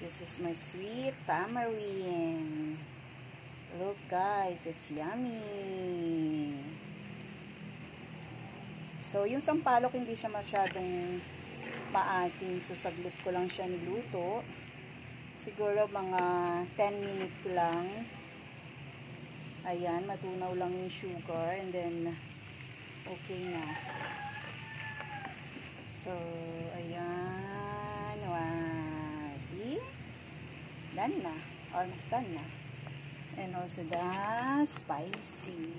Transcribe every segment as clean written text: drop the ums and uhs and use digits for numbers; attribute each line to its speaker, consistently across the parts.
Speaker 1: this is my sweet tamarind. Look guys, it's yummy. So yung sampalok hindi siya masyadong maasim, so saglit ko lang siya niluto. Siguro mga 10 minutes lang. Ayan, matunaw lang yung sugar and then okay na. So ayan, wow, see? Done na, almost done na. And also the spicy.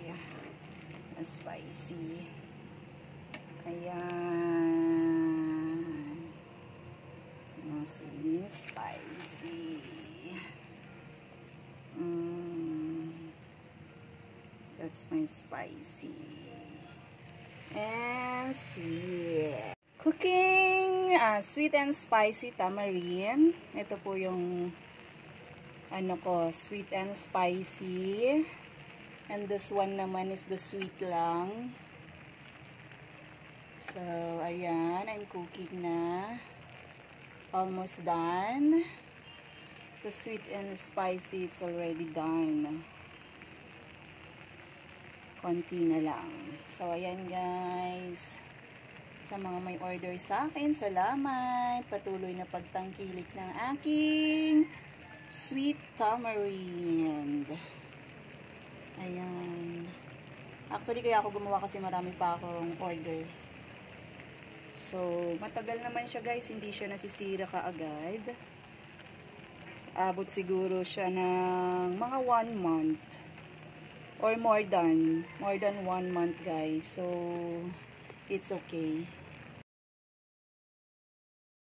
Speaker 1: Ayan. See, spicy. That's my spicy. And sweet. Cooking sweet and spicy tamarind. Ito po yung ano ko, sweet and spicy. And this one naman is the sweet lang. So, ayan, I'm cooking na. Almost done. The sweet and spicy, it's already done. Konti na lang. So, ayan guys. Sa mga may order sa akin, salamat. Patuloy na pagtangkilik ng aking sweet tamarind. Ayan. Actually, kaya ako gumawa kasi marami pa akong order. So, matagal naman siya guys. Hindi siya nasisira kaagad. Abot siguro siya ng mga 1 month. Or more than 1 month guys. So, it's okay.